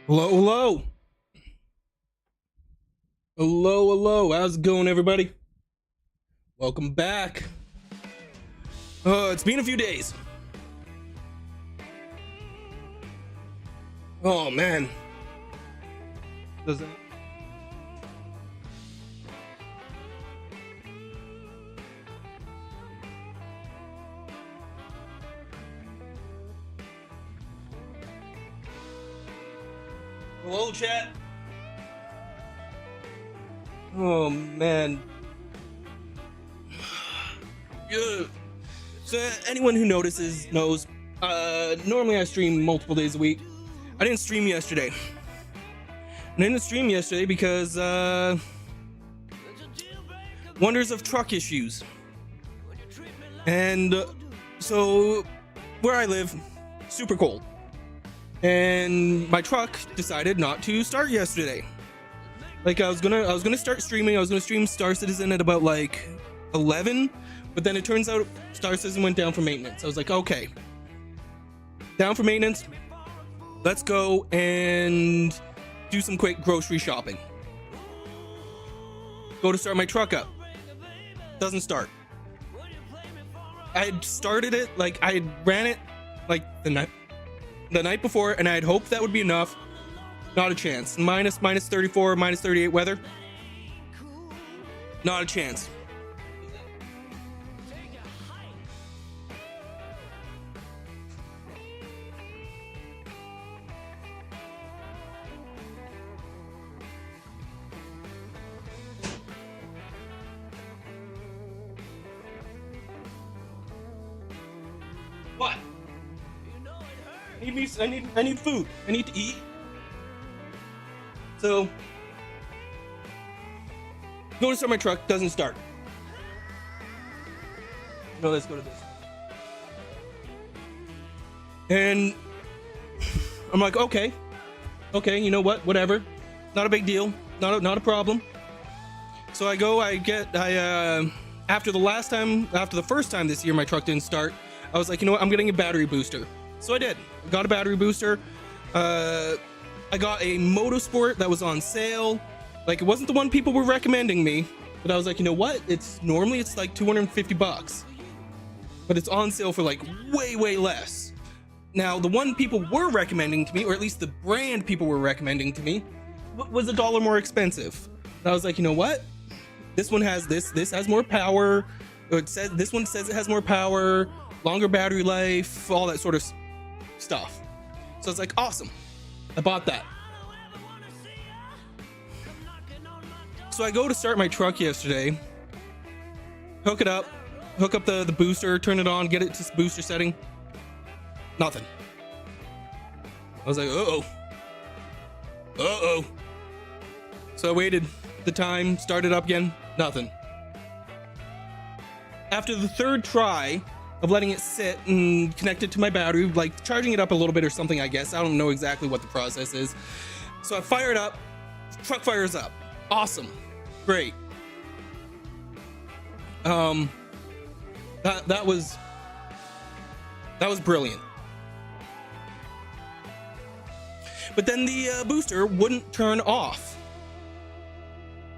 Hello, hello. Hello, hello. How's it going, everybody? Welcome back. It's been a few days. Oh, man. Doesn't it? Hello, chat. Oh, man. Yeah. So, anyone who notices knows, normally I stream multiple days a week. I didn't stream yesterday. I didn't stream yesterday because, wonders of truck issues. And, so, where I live, super cold. And my truck decided not to start yesterday. Like I was gonna start streaming. I was gonna stream Star Citizen at about like 11, but then it turns out Star Citizen went down for maintenance. I was like, okay, down for maintenance. Let's go and do some quick grocery shopping. Go to start my truck up. Doesn't start. I had started it, like I had ran it like the night before, and I had hoped that would be enough. Not a chance. Minus 34, minus 38 weather. Not a chance. What? I need food. I need to eat. So, go to start my truck, doesn't start. No, let's go to this. And I'm like, okay, you know what? Whatever. Not a big deal. Not a problem. So after the first time this year my truck didn't start, I was like, you know what? I'm getting a battery booster. So I did. Got a battery booster. I got a Motosport that was on sale. Like, it wasn't the one people were recommending me, but I was like, you know what? Normally it's like 250 bucks, but it's on sale for like way less. Now, the one people were recommending to me, or at least the brand people were recommending to me, was $1 more expensive. And I was like, you know what? This one has this has more power. This one says it has more power, longer battery life, all that sort of stuff. So it's like, awesome. I bought that. So I go to start my truck yesterday, hook up the booster, turn it on, get it to booster setting. Nothing. I was like, uh-oh. So I waited the time, started up again, nothing. After the third try of letting it sit and connect it to my battery, like charging it up a little bit or something, I guess. I don't know exactly what the process is. So I fire it up, truck fires up. Awesome. Great. That was brilliant. But then the booster wouldn't turn off.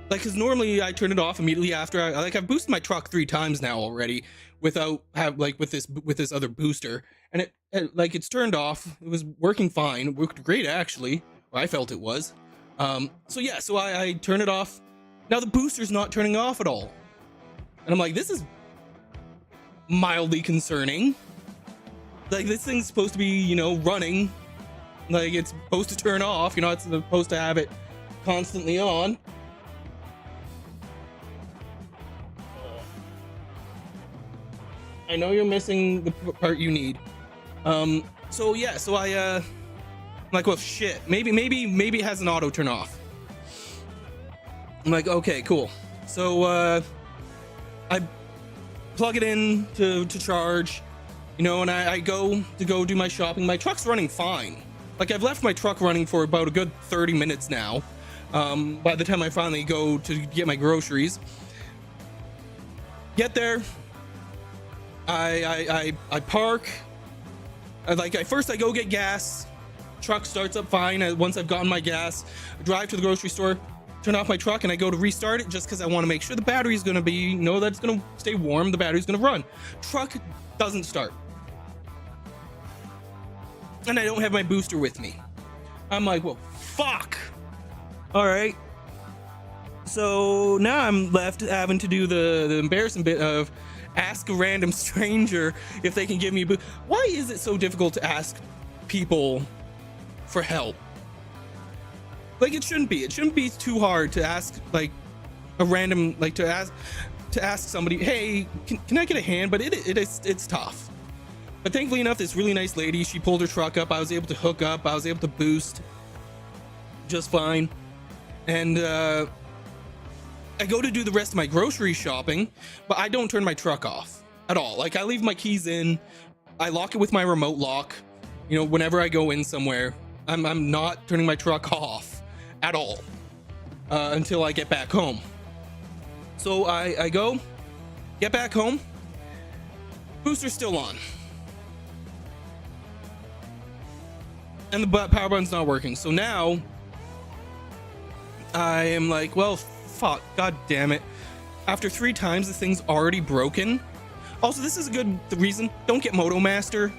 Like, cause normally I turn it off immediately after I've boosted my truck 3 times now already with this other booster, and it's turned off. It was working fine. It worked great, actually. Well, I felt it was. So I turn it off. Now the booster's not turning off at all. And I'm like, this is mildly concerning. Like, this thing's supposed to be, you know, running. Like, it's supposed to turn off, you know, it's supposed to have it constantly on. I know you're missing the part you need. I'm like, well, shit, maybe it has an auto turn off. I'm like, okay, cool. So I plug it in to charge, you know, and I go do my shopping. My truck's running fine. Like, I've left my truck running for about a good 30 minutes now. By the time I finally go to get my groceries, get there, I park. First I go get gas, Truck starts up fine. Once I've gotten my gas, I drive to the grocery store, turn off my truck, and I go to restart it just because I want to make sure the battery's going to be, know that it's going to stay warm, the battery's going to run. Truck doesn't start. And I don't have my booster with me. I'm like, well, fuck. All right. So now I'm left having to do the embarrassing bit of ask a random stranger if they can give me a boost. Why is it so difficult to ask people for help? Like, it shouldn't be too hard to ask like a random, like to ask somebody, hey, can I get a hand? But it's tough. But thankfully enough, this really nice lady, she pulled her truck up. I was able to hook up, I was able to boost just fine. And I go to do the rest of my grocery shopping, but I don't turn my truck off at all. Like, I leave my keys in, I lock it with my remote lock. You know, whenever I go in somewhere, I'm not turning my truck off at all until I get back home. So I go, get back home, booster's still on. And the power button's not working. So now I am like, well, fuck, god damn it. After 3 times, the thing's already broken. Also, this is a good reason. Don't get MotoMaster.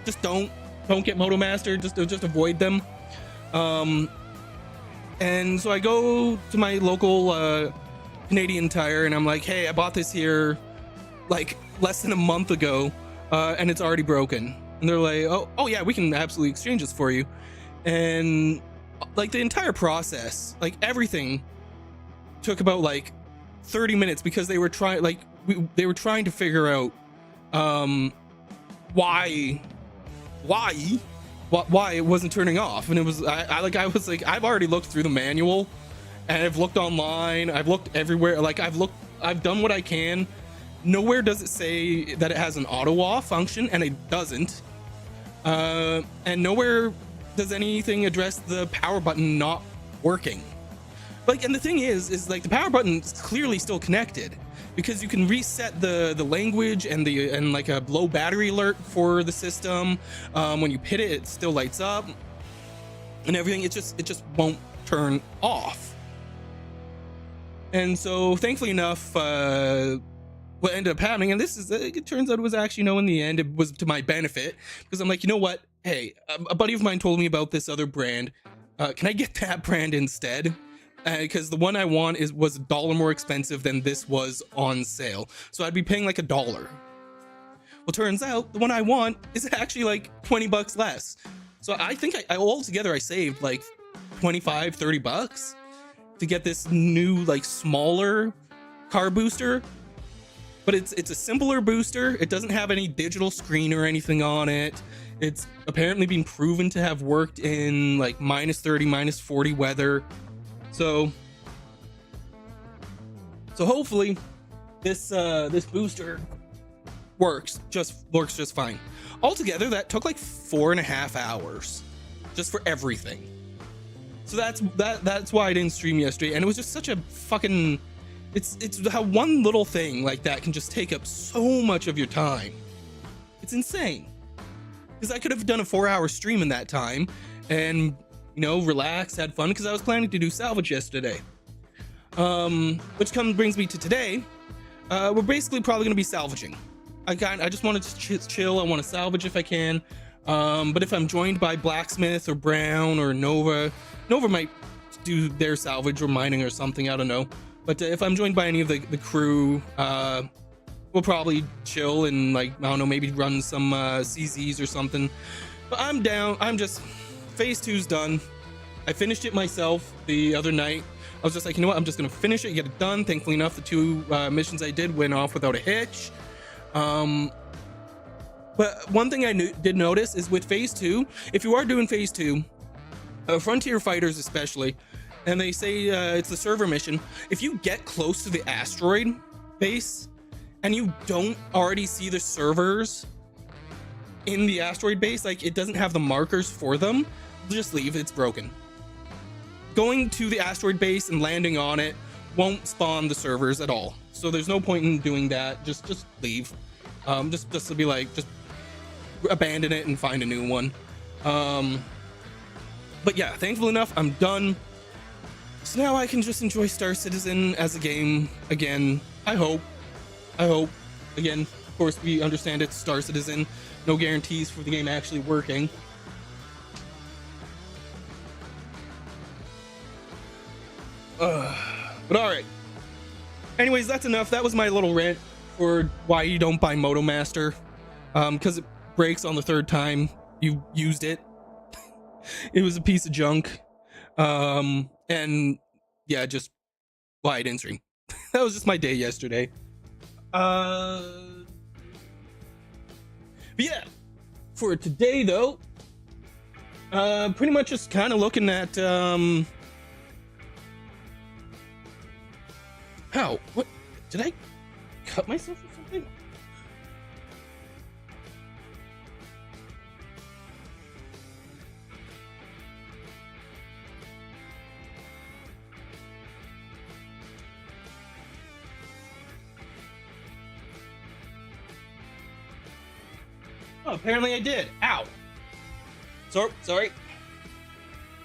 Just don't get MotoMaster. Just avoid them. And so I go to my local Canadian Tire, and I'm like, hey, I bought this here like less than a month ago, and it's already broken. And they're like, oh yeah, we can absolutely exchange this for you. And like the entire process, like everything took about like 30 minutes because they were trying, like they were trying to figure out why it wasn't turning off. And it was I was like, I've already looked through the manual, and I've looked online, I've looked everywhere, like I've done what I can. Nowhere does it say that it has an auto off function, and it doesn't. And nowhere does anything address the power button not working. Like, and the thing is like the power button is clearly still connected, because you can reset the language and like a low battery alert for the system. When you hit it, it still lights up and everything. It just won't turn off. And so thankfully enough, what ended up happening, and this is, it turns out it was actually, in the end, it was to my benefit, because I'm like, you know what? Hey, a buddy of mine told me about this other brand. Can I get that brand instead? Because the one I want was $1 more expensive than this was on sale. So I'd be paying like $1. Well, turns out the one I want is actually like $20 less. So I think I altogether I saved like $25-30 to get this new, like, smaller car booster. But it's a simpler booster. It doesn't have any digital screen or anything on it. It's apparently been proven to have worked in like -30, -40 weather. So hopefully this booster works just fine. Altogether, that took like 4.5 hours just for everything. So that's why I didn't stream yesterday, and it was just such a fucking, it's how one little thing like that can just take up so much of your time. It's insane. Because I could have done a 4-hour stream in that time and, relax, had fun, because I was planning to do salvage yesterday. Which brings me to today. We're basically probably going to be salvaging. I just wanted to chill. I want to salvage if I can. But if I'm joined by Blacksmith or Brown or Nova might do their salvage or mining or something, I don't know. But if I'm joined by any of the crew, we'll probably chill and, like, I don't know, maybe run some CZs or something. But I'm down. Phase 2's done. I finished it myself the other night. I was just like, you know what? I'm just going to finish it, get it done. Thankfully enough, the 2 missions I did went off without a hitch. But one thing I did notice is with Phase 2, if you are doing Phase 2, Frontier Fighters especially, and they say it's the server mission, if you get close to the asteroid base and you don't already see the servers in the asteroid base, like it doesn't have the markers for them, just leave. It's broken. Going to the asteroid base and landing on it won't spawn the servers at all, so there's no point in doing that. Just leave. Just to be like, just abandon it and find a new one. But yeah, thankful enough, I'm done. So now I can just enjoy Star Citizen as a game again. I hope. Again, of course, we understand it's Star Citizen. No guarantees for the game actually working. But alright. Anyways, that's enough. That was my little rant for why you don't buy MotoMaster. Because it breaks on the third time you used it. It was a piece of junk. And yeah, just why I didn't stream. That was just my day yesterday. But yeah, for today though, pretty much just kind of looking at how, what did I cut myself or something? Oh, apparently I did. Ow. Sorry.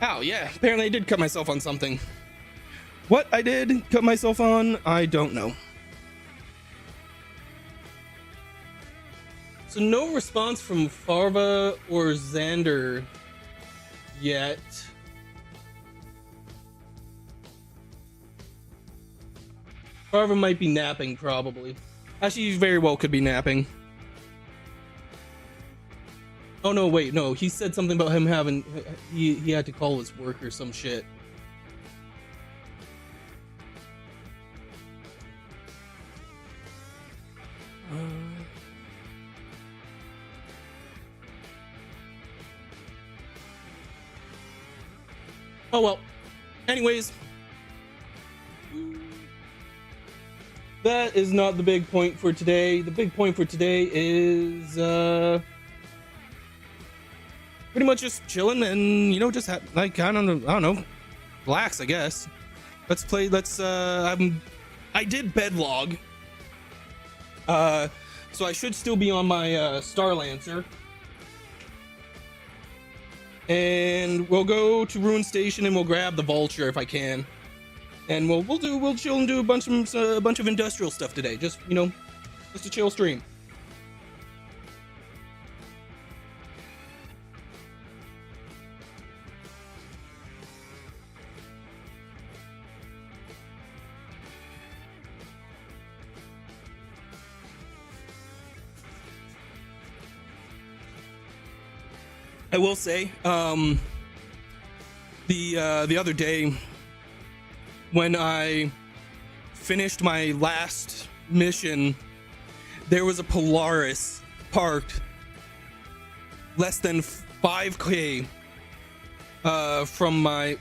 Ow, yeah. Apparently I did cut myself on something. What I did cut myself on, I don't know. So no response from Farva or Xander yet. Farva might be napping, probably. Actually, he very well could be napping. Oh no, wait, no. He said something about him having he had to call his work or some shit. Oh well. Anyways, that is not the big point for today. The big point for today is pretty much just chilling and, you know, just like I don't know, relax, I guess. Let's play. I did bed log, so I should still be on my Starlancer, and we'll go to Ruin Station and we'll grab the Vulture if I can, and we'll chill and do a bunch of industrial stuff today. Just, you know, just a chill stream. I will say, the other day when I finished my last mission, there was a Polaris parked less than 5k from my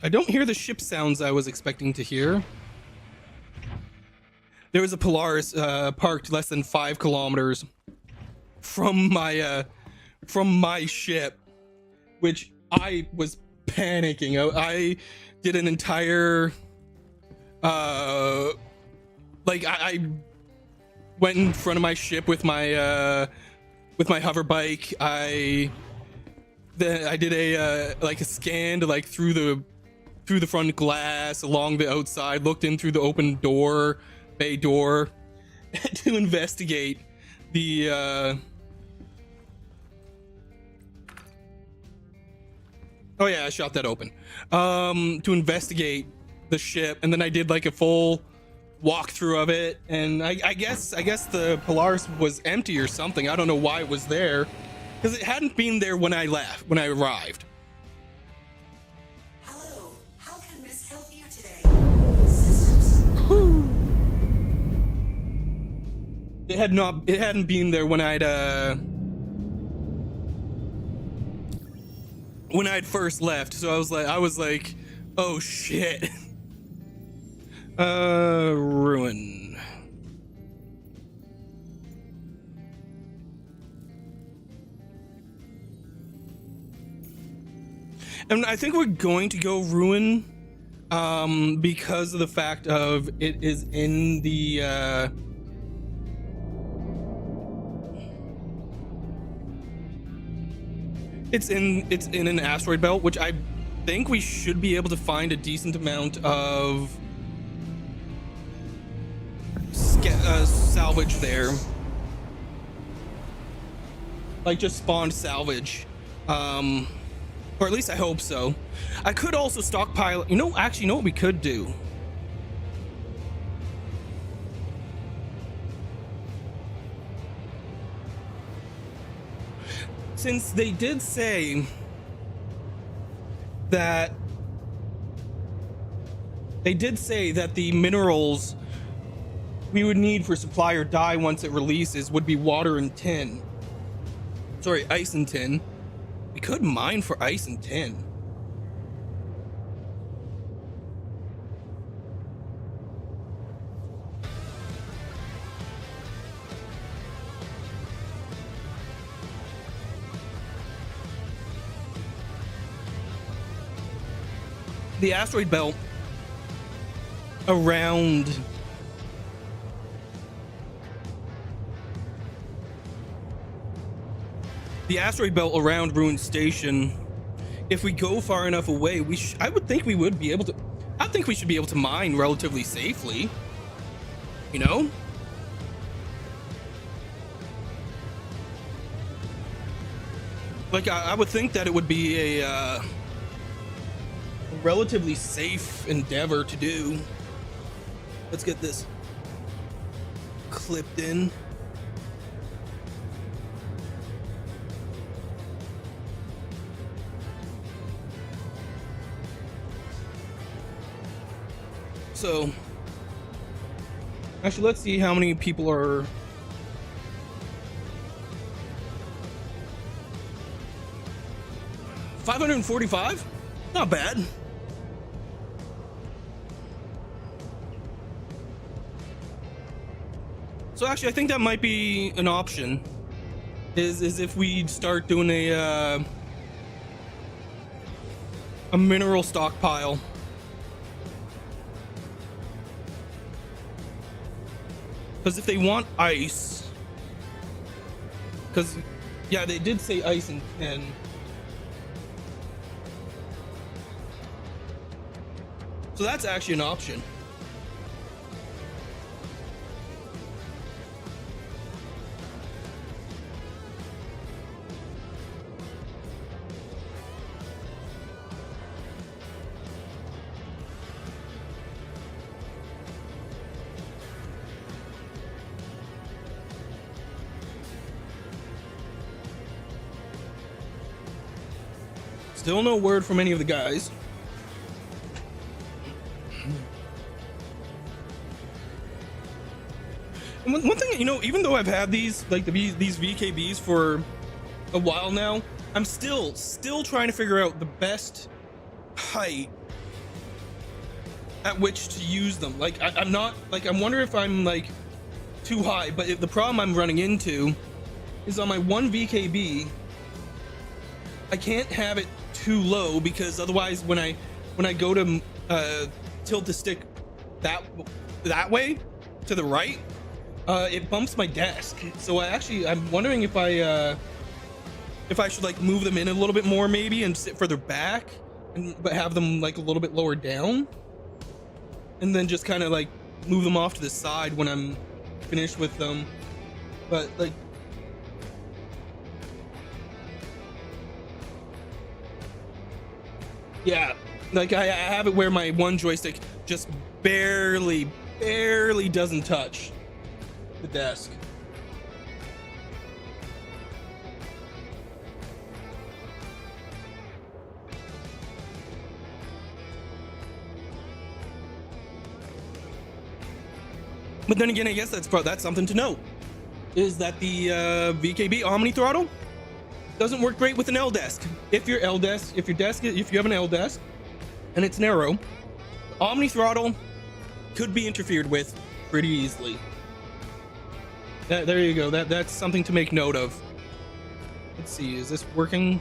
I don't hear the ship sounds I was expecting to hear. There was a Polaris parked less than 5 kilometers from my ship, which I was panicking. I did an entire I went in front of my ship with my hover bike. I did a scan to through the front glass, along the outside, looked in through the open bay door to investigate the oh yeah, I shot that open to investigate the ship, and then I did like a full walkthrough of it, and I guess the Polaris was empty or something. I don't know why it was there, because it hadn't been there when I arrived. Hello, how can Miss help you today? Systems. It hadn't been there when I'd first left, so I was like, oh shit. Ruin. And I think we're going to go ruin, because of the fact of it is in the it's in an asteroid belt, which I think we should be able to find a decent amount of salvage there, like just spawned salvage, or at least I hope so. I could also stockpile, actually, you know what we could do? Since they did say that the minerals we would need for supply or die once it releases would be water and tin. Sorry, ice and tin. We could mine for ice and tin. The asteroid belt around Ruined Station, if we go far enough away, I would think we would be able to. I think we should be able to mine relatively safely. Like I would think that it would be a relatively safe endeavor to do. Let's get this clipped in. So, actually, let's see how many people are. $545? Not bad. So actually, I think that might be an option. Is if we start doing a mineral stockpile. Because if they want ice, because yeah, they did say ice and tin. So that's actually an option. Still no word from any of the guys. And one thing, even though I've had these these VKBs for a while now, I'm still trying to figure out the best height at which to use them. Like I'm not like, I'm wondering if I'm like too high, but the problem I'm running into is on my one VKB, I can't have it too low, because otherwise when I go to tilt the stick that way to the right, it bumps my desk. So I'm wondering if I should like move them in a little bit more maybe and sit further back, but have them like a little bit lower down, and then just kind of like move them off to the side when I'm finished with them. But like, yeah, like I have it where my one joystick just barely doesn't touch the desk. But then again, I guess that's something to note, is that the VKB Omni throttle doesn't work great with an L desk. If you have an L desk and it's narrow, Omni throttle could be interfered with pretty easily. There you go. That's something to make note of. Let's see, is this working?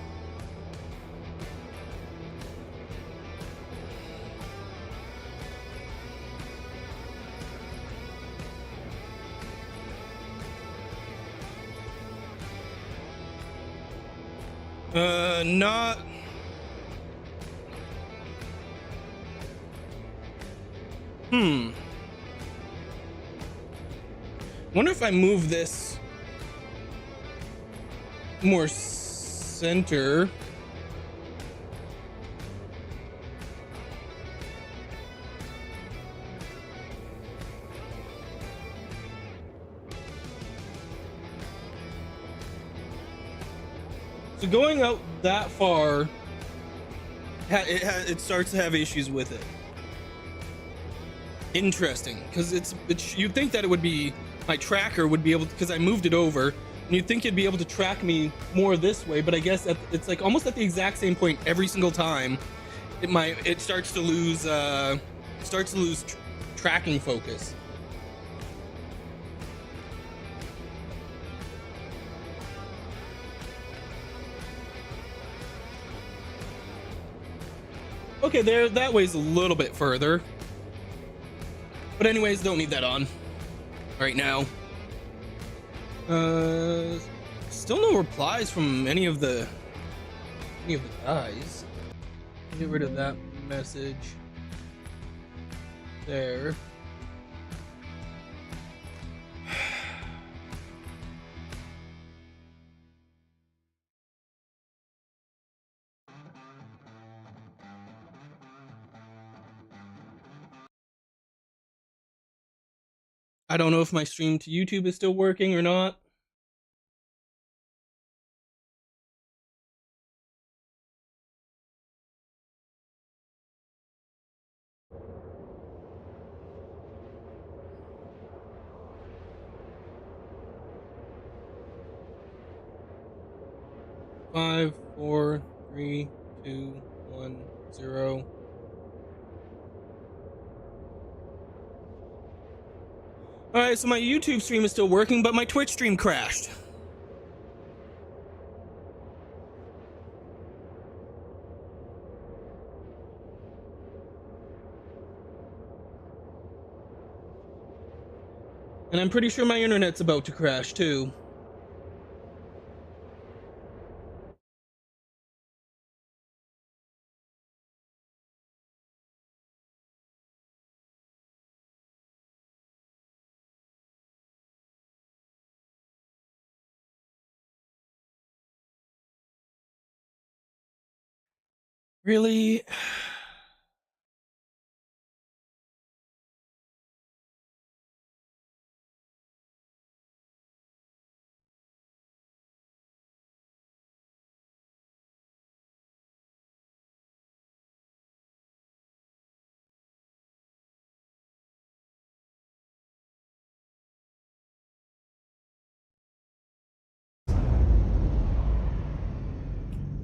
Not. Wonder if I move this more center. So going out that far, it starts to have issues with it. Interesting, because it's you'd think that it would be, my tracker would be able to, because I moved it over, and you'd think it'd be able to track me more this way, but I guess it's like almost at the exact same point every single time. It starts to lose tracking focus. Okay, there, that way's a little bit further. But anyways, don't need that on right now. Still no replies from any of the guys. Get rid of that message there. I don't know if my stream to YouTube is still working or not. Five, four, three, two, 1, 0. All right, so my YouTube stream is still working, but my Twitch stream crashed. And I'm pretty sure my internet's about to crash too. Really?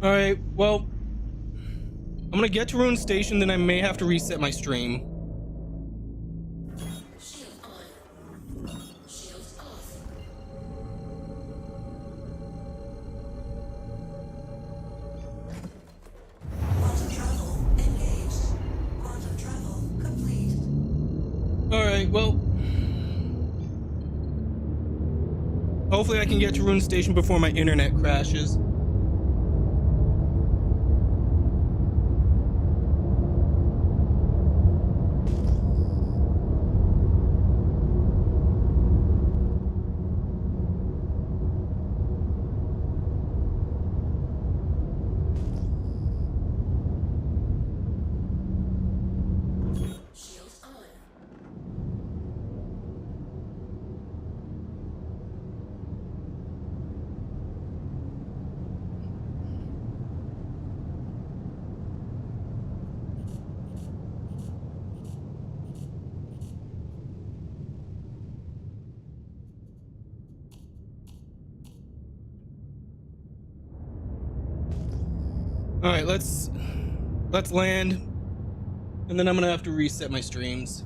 All right, well, I'm gonna get to Rune Station, then I may have to reset my stream. Shield on. Shield off. Quantum travel engaged. Quantum travel complete. All right, well, hopefully I can get to Rune Station before my internet crashes. Shield on. All right, let's land, and then I'm gonna have to reset my streams.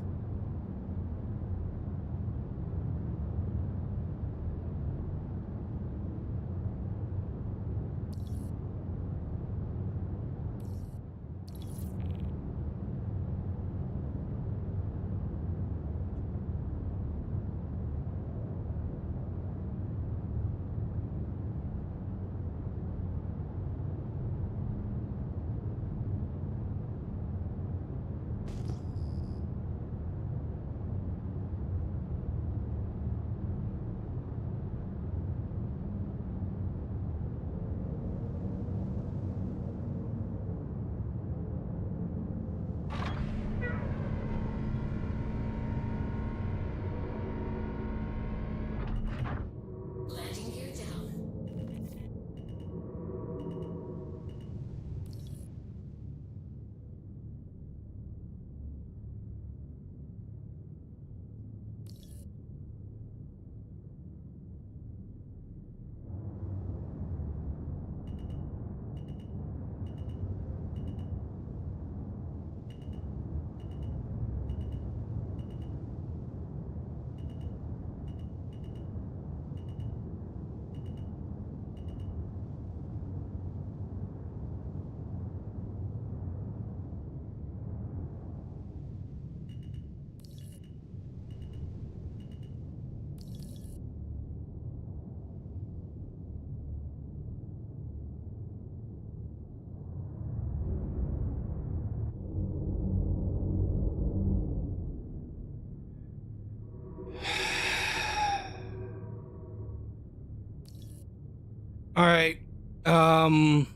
All right. Yeah, I'm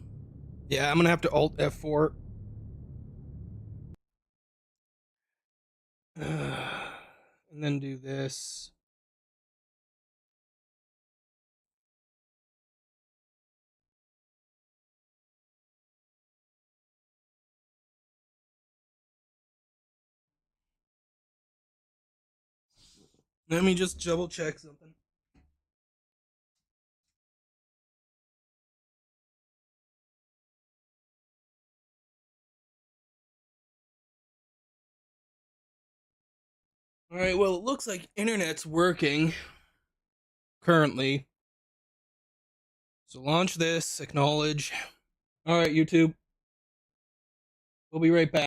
gonna have to Alt F4. And then do this. Let me just double check something. All right, well, it looks like internet's working currently. So launch this, acknowledge. All right, YouTube. We'll be right back.